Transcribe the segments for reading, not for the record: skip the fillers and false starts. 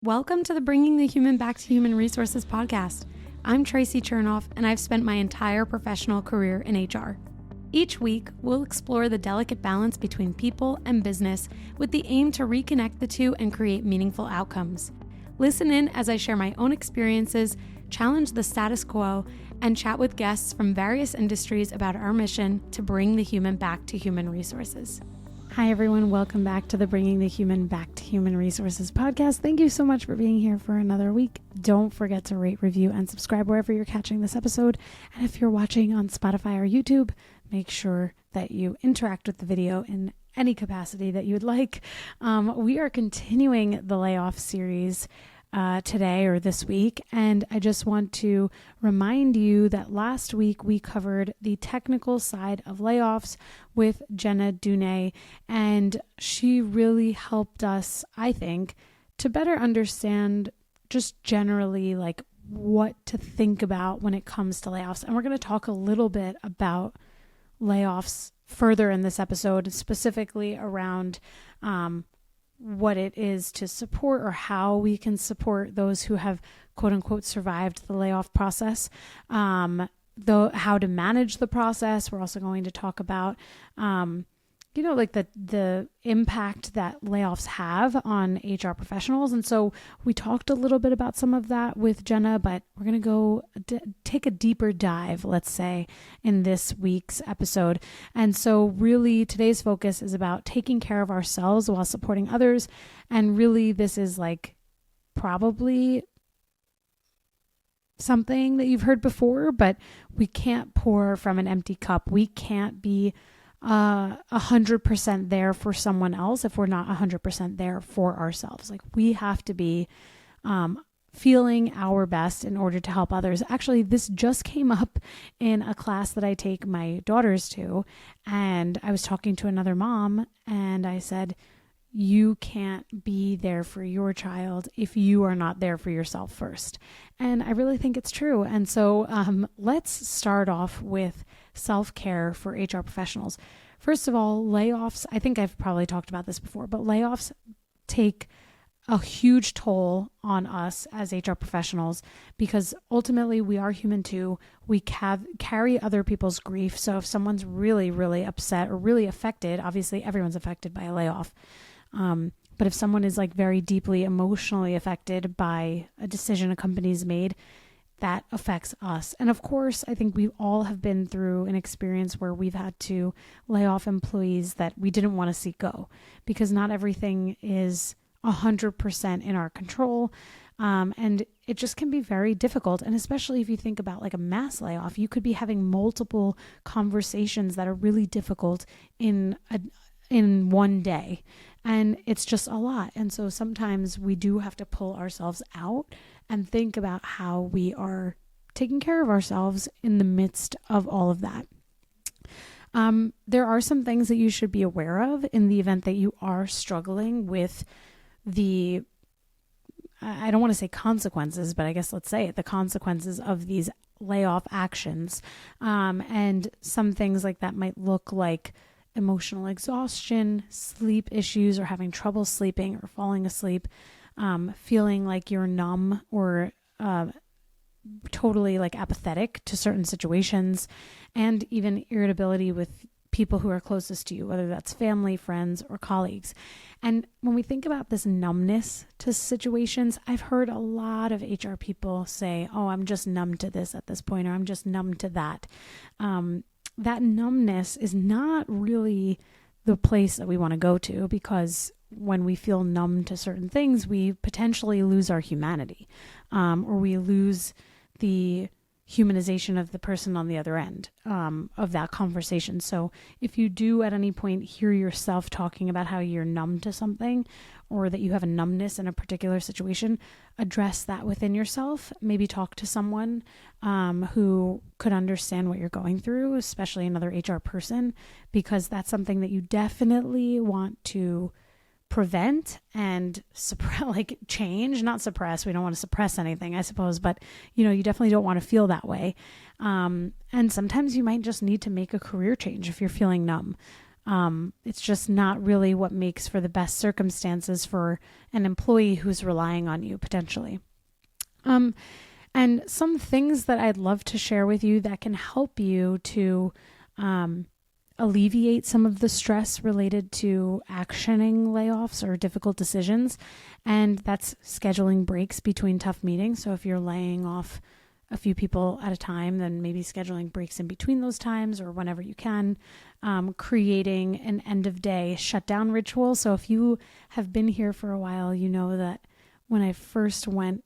Welcome to the Bringing the Human Back to Human Resources podcast. I'm Traci Chernoff, and I've spent my entire professional career in HR. Each week, we'll explore the delicate balance between people and business with the aim to reconnect the two and create meaningful outcomes. Listen in as I share my own experiences, challenge the status quo, and chat with guests from various industries about our mission to bring the human back to human resources. Hi, everyone. Welcome back to the Bringing the Human Back to Human Resources podcast. Thank you so much for being here for another week. Don't forget to rate, review, and subscribe wherever you're catching this episode. And if you're watching on Spotify or YouTube, make sure that you interact with the video in any capacity that you would like. We are continuing the layoff series today or this week. And I just want to remind you that last week we covered the technical side of layoffs with Jenna Dunay, and she really helped us, I think, to better understand just generally like what to think about when it comes to layoffs. And we're going to talk a little bit about layoffs further in this episode, specifically around what it is to support or how we can support those who have quote unquote survived the layoff process, how to manage the process. We're also going to talk about, like the impact that layoffs have on HR professionals. And so we talked a little bit about some of that with Jenna, but we're going to go take a deeper dive, let's say, in this week's episode. And so really today's focus is about taking care of ourselves while supporting others. And really this is like probably something that you've heard before, but we can't pour from an empty cup. We can't be 100% there for someone else if we're not 100% there for ourselves. Like we have to be feeling our best in order to help others. Actually, this just came up in a class that I take my daughters to, and I was talking to another mom and I said, you can't be there for your child if you are not there for yourself first. And I really think it's true. And so let's start off with self-care for HR professionals. First of all, layoffs, I think I've probably talked about this before, but layoffs take a huge toll on us as HR professionals because ultimately we are human too. We carry other people's grief. So if someone's really, really upset or really affected, obviously everyone's affected by a layoff. But if someone is like very deeply emotionally affected by a decision a company's made, that affects us. And of course, I think we all have been through an experience where we've had to lay off employees that we didn't want to see go because not everything is 100% in our control. And it just can be very difficult. And especially if you think about like a mass layoff, you could be having multiple conversations that are really difficult in one day. And it's just a lot. And so sometimes we do have to pull ourselves out and think about how we are taking care of ourselves in the midst of all of that. There are some things that you should be aware of in the event that you are struggling with I don't want to say consequences, but I guess let's say it, the consequences of these layoff actions. And some things like that might look like emotional exhaustion, sleep issues, or having trouble sleeping or falling asleep, feeling like you're numb or totally like apathetic to certain situations, and even irritability with people who are closest to you, whether that's family, friends, or colleagues. And when we think about this numbness to situations, I've heard a lot of HR people say, oh, I'm just numb to this at this point, or I'm just numb to that. That numbness is not really the place that we want to go to, because when we feel numb to certain things, we potentially lose our humanity, or we lose the humanization of the person on the other end of that conversation. So if you do at any point hear yourself talking about how you're numb to something, or that you have a numbness in a particular situation, address that within yourself. Maybe talk to someone who could understand what you're going through, especially another HR person, because that's something that you definitely want to prevent and change, not suppress. We don't want to suppress anything, I suppose, but you definitely don't want to feel that way. And sometimes you might just need to make a career change if you're feeling numb. It's just not really what makes for the best circumstances for an employee who's relying on you potentially. And some things that I'd love to share with you that can help you to alleviate some of the stress related to actioning layoffs or difficult decisions. And that's scheduling breaks between tough meetings. So if you're laying off a few people at a time, then maybe scheduling breaks in between those times or whenever you can. Creating an end of day shutdown ritual. So if you have been here for a while, you know that when I first went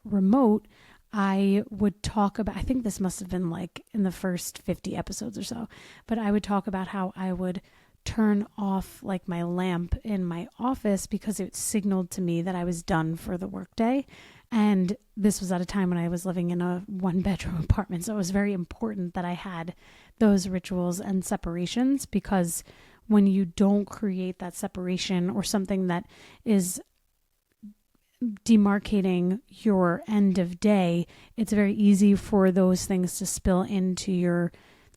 remote, I would talk about, I think this must have been like in the first 50 episodes or so, but I would talk about how I would turn off like my lamp in my office because it signaled to me that I was done for the workday. And this was at a time when I was living in a 1-bedroom apartment. So it was very important that I had those rituals and separations, because when you don't create that separation or something that is demarcating your end of day, it's very easy for those things to spill into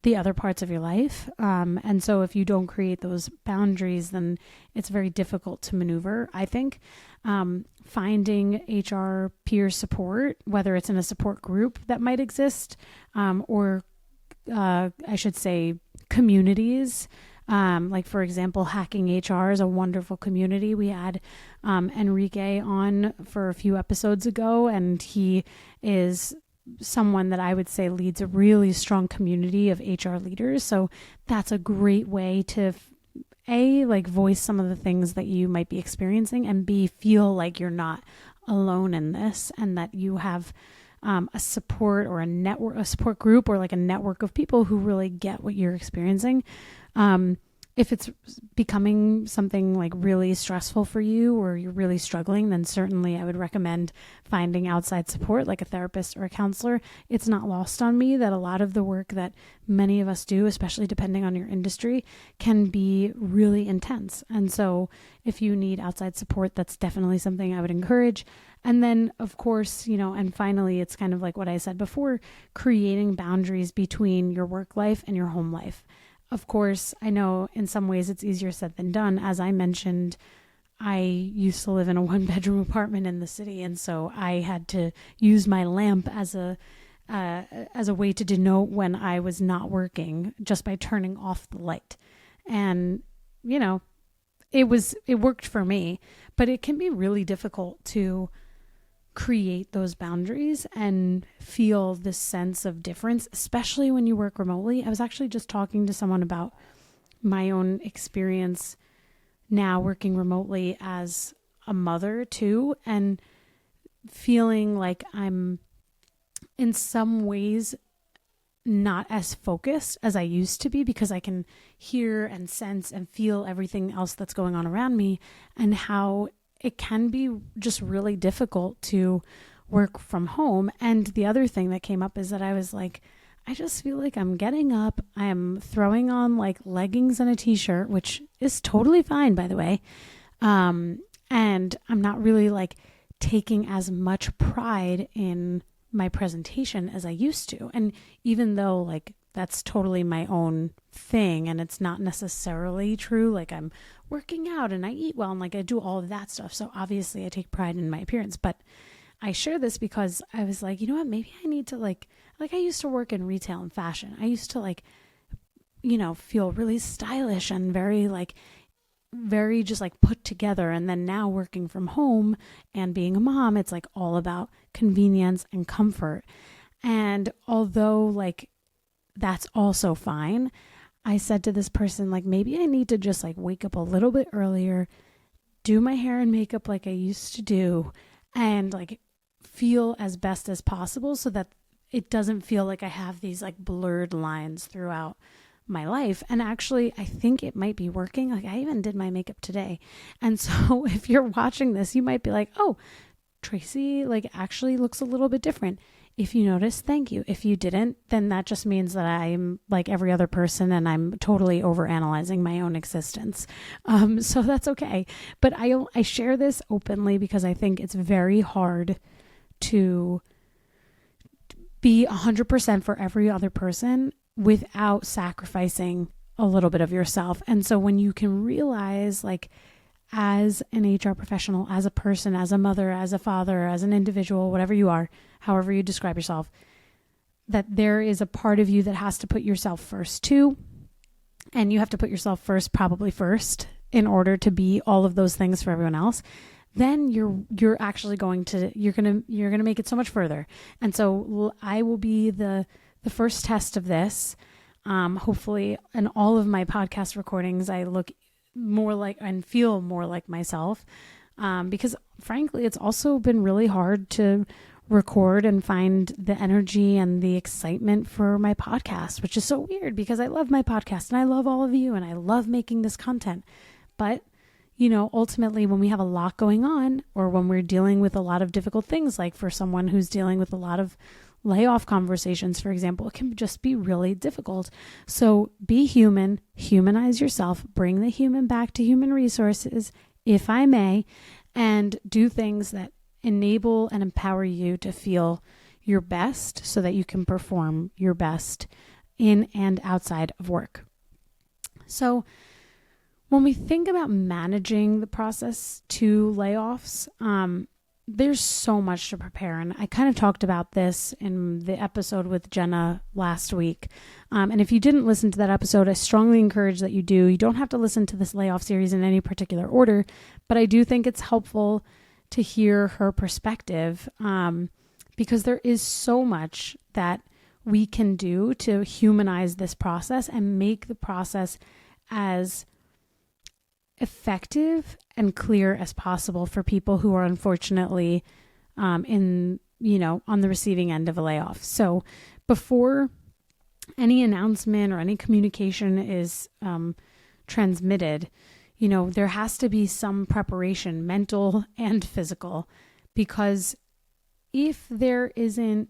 the other parts of your life. And so if you don't create those boundaries, then it's very difficult to maneuver, I think. Finding HR peer support, whether it's in a support group that might exist, or I should say communities. Like, for example, Hacking HR is a wonderful community. We had Enrique on for a few episodes ago, and he is someone that I would say leads a really strong community of HR leaders. So that's a great way to voice some of the things that you might be experiencing, and B, feel like you're not alone in this, and that you have a support or a support group, or like a network of people who really get what you're experiencing. If it's becoming something like really stressful for you, or you're really struggling, then certainly I would recommend finding outside support, like a therapist or a counselor. It's not lost on me that a lot of the work that many of us do, especially depending on your industry, can be really intense. And so if you need outside support, that's definitely something I would encourage. And then, of course, and finally, it's kind of like what I said before, creating boundaries between your work life and your home life. Of course, I know in some ways it's easier said than done. As I mentioned, I used to live in a 1-bedroom apartment in the city, and so I had to use my lamp as a way to denote when I was not working, just by turning off the light. And it worked for me, but it can be really difficult to create those boundaries and feel this sense of difference, especially when you work remotely. I was actually just talking to someone about my own experience now working remotely as a mother too, and feeling like I'm in some ways not as focused as I used to be, because I can hear and sense and feel everything else that's going on around me, and how it can be just really difficult to work from home. And the other thing that came up is that I was like, I just feel like I'm getting up, I am throwing on like leggings and a t-shirt, which is totally fine, by the way. And I'm not really like taking as much pride in my presentation as I used to. And even though like that's totally my own thing, and it's not necessarily true, like I'm working out and I eat well and like I do all of that stuff. So obviously I take pride in my appearance, but I share this because I was like, you know what, maybe I need to like I used to work in retail and fashion. I used to like, feel really stylish and very just like put together. And then now working from home and being a mom, it's like all about convenience and comfort. And although like that's also fine, I said to this person, like, maybe I need to just like wake up a little bit earlier, do my hair and makeup like I used to do, and like feel as best as possible so that it doesn't feel like I have these like blurred lines throughout my life. And actually, I think it might be working. Like I even did my makeup today. And so if you're watching this, you might be like, oh, Traci like actually looks a little bit different. If you noticed, thank you. If you didn't, then that just means that I'm like every other person and I'm totally overanalyzing my own existence. So that's okay. But I share this openly because I think it's very hard to be 100% for every other person without sacrificing a little bit of yourself. And so when you can realize, like, as an HR professional, as a person, as a mother, as a father, as an individual, whatever you are, however you describe yourself, that there is a part of you that has to put yourself first too. And you have to put yourself first, probably first, in order to be all of those things for everyone else. Then you're actually you're gonna make it so much further. And so I will be the first test of this. Hopefully, in all of my podcast recordings, I look more like and feel more like myself. Because frankly, it's also been really hard to record and find the energy and the excitement for my podcast, which is so weird because I love my podcast and I love all of you and I love making this content. But ultimately, when we have a lot going on, or when we're dealing with a lot of difficult things, like for someone who's dealing with a lot of layoff conversations, for example, it can just be really difficult. So be human, humanize yourself, bring the human back to human resources, if I may, and do things that enable and empower you to feel your best so that you can perform your best in and outside of work. So when we think about managing the process to layoffs, there's so much to prepare. And I kind of talked about this in the episode with Jenna last week. And if you didn't listen to that episode, I strongly encourage that you do. You don't have to listen to this layoff series in any particular order, but I do think it's helpful to hear her perspective, because there is so much that we can do to humanize this process and make the process as effective and clear as possible for people who are unfortunately on the receiving end of a layoff. So before any announcement or any communication is transmitted, there has to be some preparation, mental and physical, because if there isn't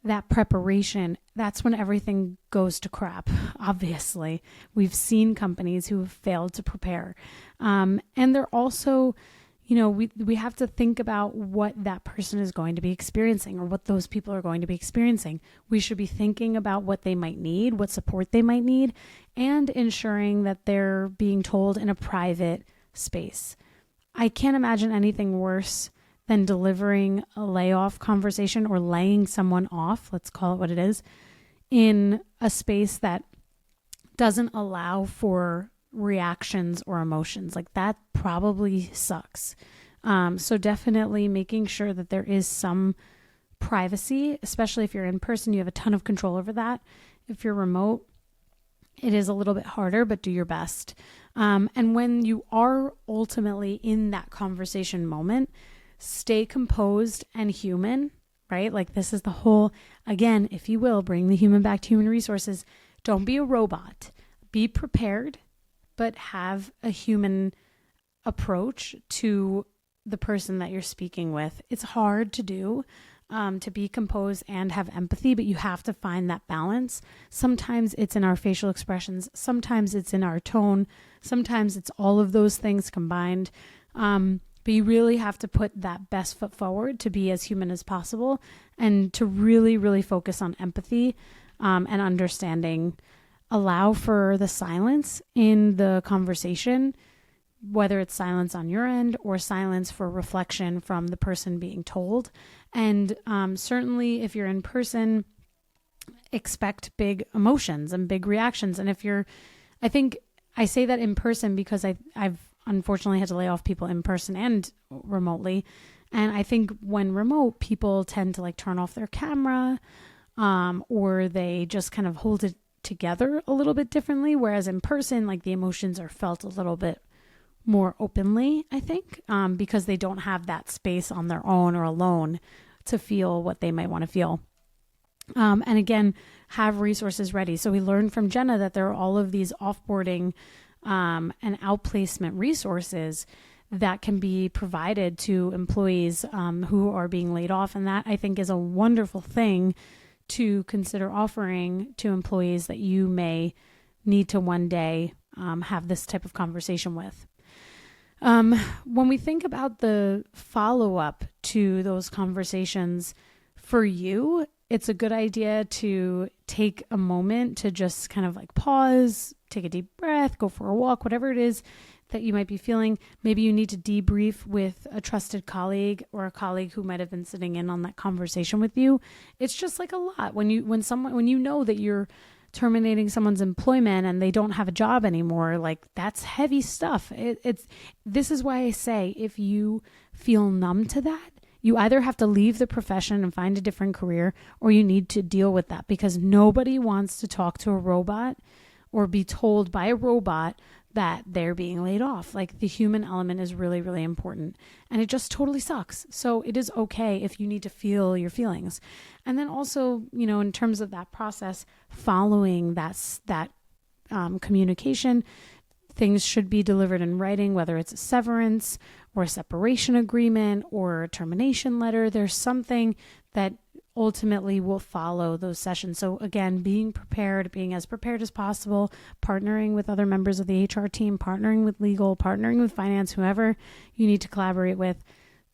that preparation, that's when everything goes to crap. Obviously, we've seen companies who have failed to prepare. And they're also, we have to think about what that person is going to be experiencing or what those people are going to be experiencing. We should be thinking about what they might need, what support they might need, and ensuring that they're being told in a private space. I can't imagine anything worse than delivering a layoff conversation or laying someone off, let's call it what it is, in a space that doesn't allow for reactions or emotions. Like, that probably sucks. So definitely making sure that there is some privacy, especially if you're in person, you have a ton of control over that. If you're remote, it is a little bit harder, but do your best. And when you are ultimately in that conversation moment, stay composed and human, right? Like, this is the whole, again, if you will, bring the human back to human resources. Don't be a robot. Be prepared, but have a human approach to the person that you're speaking with. It's hard to do, to be composed and have empathy, but you have to find that balance. Sometimes it's in our facial expressions. Sometimes it's in our tone. Sometimes it's all of those things combined. But you really have to put that best foot forward to be as human as possible and to really, really focus on empathy and understanding. Allow for the silence in the conversation, whether it's silence on your end or silence for reflection from the person being told. And certainly if you're in person, expect big emotions and big reactions. And I think I say that in person because I've unfortunately had to lay off people in person and remotely. And I think when remote, people tend to turn off their camera, or they just kind of hold it together a little bit differently. Whereas in person, the emotions are felt a little bit more openly, I think, because they don't have that space on their own or alone to feel what they might want to feel. And again, have resources ready. So we learned from Jenna that there are all of these offboarding and outplacement resources that can be provided to employees who are being laid off. And that, I think, is a wonderful thing to consider offering to employees that you may need to one day have this type of conversation with. When we think about the follow-up to those conversations, for you, it's a good idea to take a moment to just kind of pause, take a deep breath, go for a walk, whatever it is that you might be feeling. Maybe you need to debrief with a trusted colleague or a colleague who might have been sitting in on that conversation with you. It's just like a lot when you know that you're terminating someone's employment and they don't have a job anymore, like that's heavy stuff. This is why I say, if you feel numb to that, you either have to leave the profession and find a different career, or you need to deal with that, because nobody wants to talk to a robot or be told by a robot that they're being laid off. Like, the human element is really, really important, and it just totally sucks. So it is okay if you need to feel your feelings. And then also, in terms of that process, following that communication, things should be delivered in writing, whether it's a severance or a separation agreement or a termination letter. There's something that ultimately will follow those sessions. So again, being as prepared as possible, partnering with other members of the HR team, partnering with legal, partnering with finance, whoever you need to collaborate with.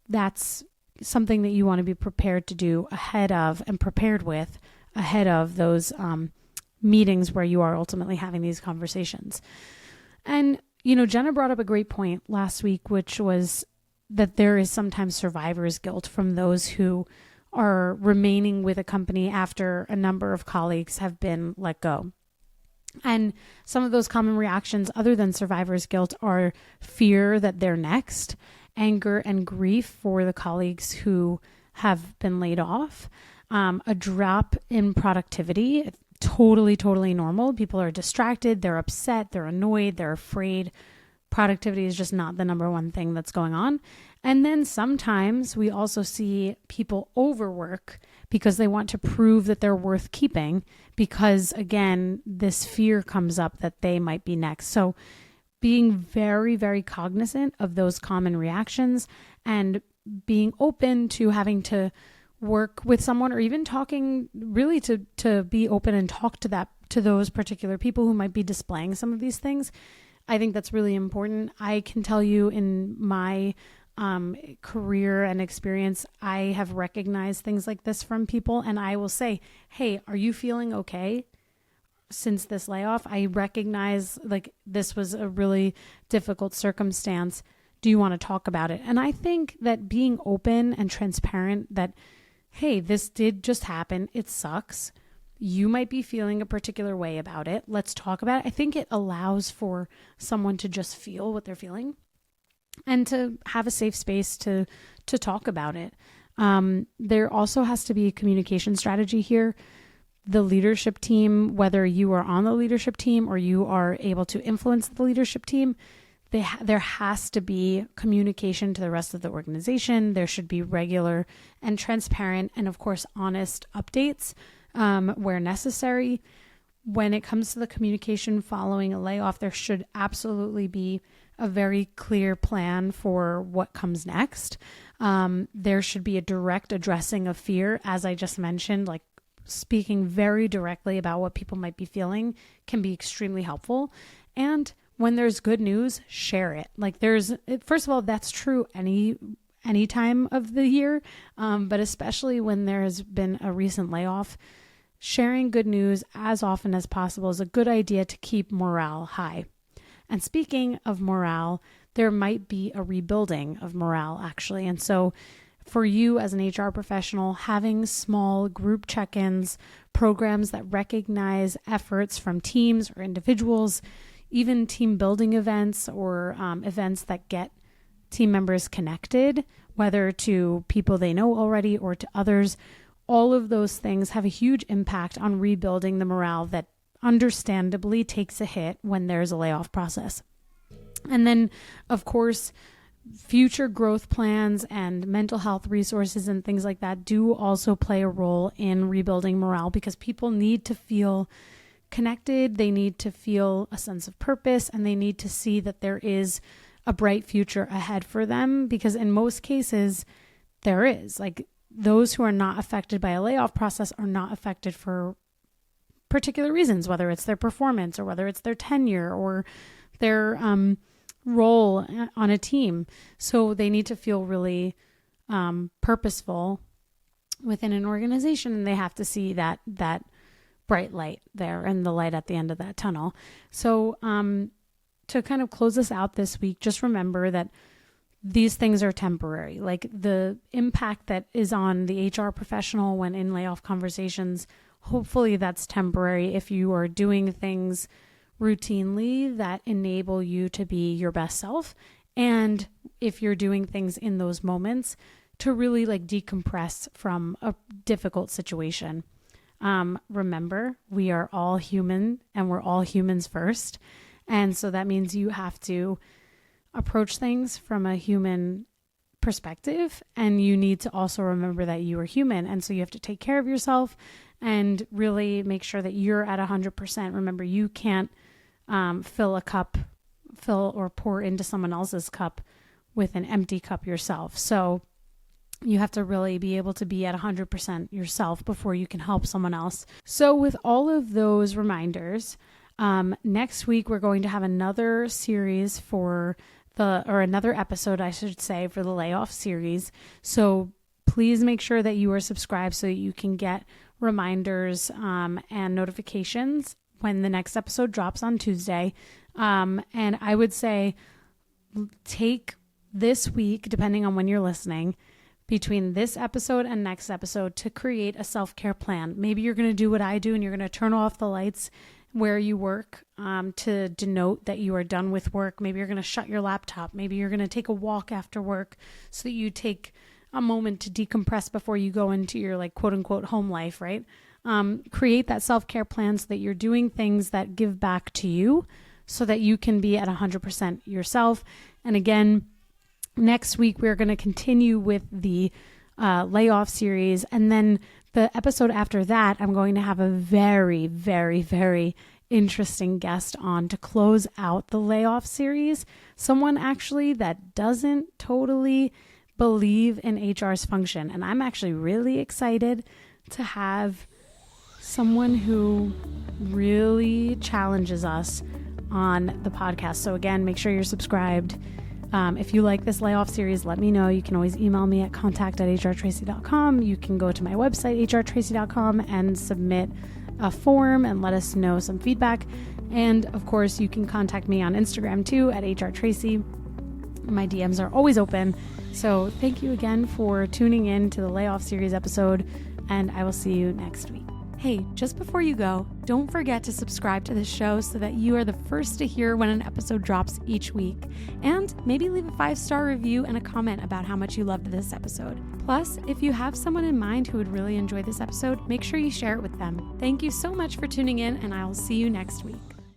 That's something that you want to be prepared to do ahead of those meetings where you are ultimately having these conversations. And, Jenna brought up a great point last week, which was that there is sometimes survivor's guilt from those who are remaining with a company after a number of colleagues have been let go. And some of those common reactions, other than survivor's guilt, are fear that they're next, anger and grief for the colleagues who have been laid off, a drop in productivity. Totally, totally normal. People are distracted, they're upset, they're annoyed, they're afraid. Productivity is just not the number one thing that's going on. And then sometimes we also see people overwork because they want to prove that they're worth keeping, because again, this fear comes up that they might be next. So being very, very cognizant of those common reactions and being open to having to work with someone, or even talking really to be open and talk to those particular people who might be displaying some of these things. I think that's really important. I can tell you, in my career and experience, I have recognized things like this from people, and I will say, hey, are you feeling okay since this layoff? I recognize like this was a really difficult circumstance. Do you want to talk about it? And I think that being open and transparent that, hey, this did just happen. It sucks. You might be feeling a particular way about it. Let's talk about it. I think it allows for someone to just feel what they're feeling and to have a safe space to talk about it. There also has to be a communication strategy here. The leadership team, whether you are on the leadership team or you are able to influence the leadership team, there has to be communication to the rest of the organization. There should be regular and transparent and, of course, honest updates where necessary. When it comes to the communication following a layoff, there should absolutely be a very clear plan for what comes next. There should be a direct addressing of fear, as I just mentioned, like speaking very directly about what people might be feeling can be extremely helpful. And when there's good news, share it. Like first of all, that's true any time of the year, but especially when there has been a recent layoff, sharing good news as often as possible is a good idea to keep morale high. And speaking of morale, there might be a rebuilding of morale actually. And so for you as an HR professional, having small group check-ins, programs that recognize efforts from teams or individuals, even team building events or events that get team members connected, whether to people they know already or to others, all of those things have a huge impact on rebuilding the morale that understandably takes a hit when there's a layoff process. And then, of course, future growth plans and mental health resources and things like that do also play a role in rebuilding morale, because people need to feel connected, they need to feel a sense of purpose, and they need to see that there is a bright future ahead for them, because in most cases there is. Like, those who are not affected by a layoff process are not affected for particular reasons, whether it's their performance or whether it's their tenure or their role on a team. So they need to feel really purposeful within an organization, and they have to see that bright light there and the light at the end of that tunnel. So to kind of close this out this week, just remember that these things are temporary. Like the impact that is on the HR professional when in layoff conversations, hopefully that's temporary if you are doing things routinely that enable you to be your best self. And if you're doing things in those moments to really like decompress from a difficult situation. Remember, we are all human and we're all humans first. And so that means you have to approach things from a human perspective, and you need to also remember that you are human. And so you have to take care of yourself and really make sure that you're at 100%. Remember, you can't fill or pour into someone else's cup with an empty cup yourself. So you have to really be able to be at 100% yourself before you can help someone else. So with all of those reminders, next week we're going to have another series another episode, I should say, for the layoff series. So please make sure that you are subscribed so that you can get reminders and notifications when the next episode drops on Tuesday. And I would say take this week, depending on when you're listening, between this episode and next episode to create a self-care plan. Maybe you're going to do what I do and you're going to turn off the lights where you work to denote that you are done with work. Maybe you're going to shut your laptop. Maybe you're going to take a walk after work so that you take a moment to decompress before you go into your like quote unquote home life, right? Create that self-care plan so that you're doing things that give back to you so that you can be at 100% yourself. And again, next week, we're going to continue with the layoff series. And then the episode after that, I'm going to have a very, very, very interesting guest on to close out the layoff series. Someone actually that doesn't totally believe in HR's function. And I'm actually really excited to have someone who really challenges us on the podcast. So again, make sure you're subscribed. If you like this layoff series, let me know. You can always email me at contact@hrtraci.com. You can go to my website, hrtraci.com, and submit a form and let us know some feedback. And of course, you can contact me on Instagram too at hrtraci. My DMs are always open. So thank you again for tuning in to the layoff series episode, and I will see you next week. Hey, just before you go, don't forget to subscribe to the show so that you are the first to hear when an episode drops each week. And maybe leave a 5-star review and a comment about how much you loved this episode. Plus, if you have someone in mind who would really enjoy this episode, make sure you share it with them. Thank you so much for tuning in, and I will see you next week.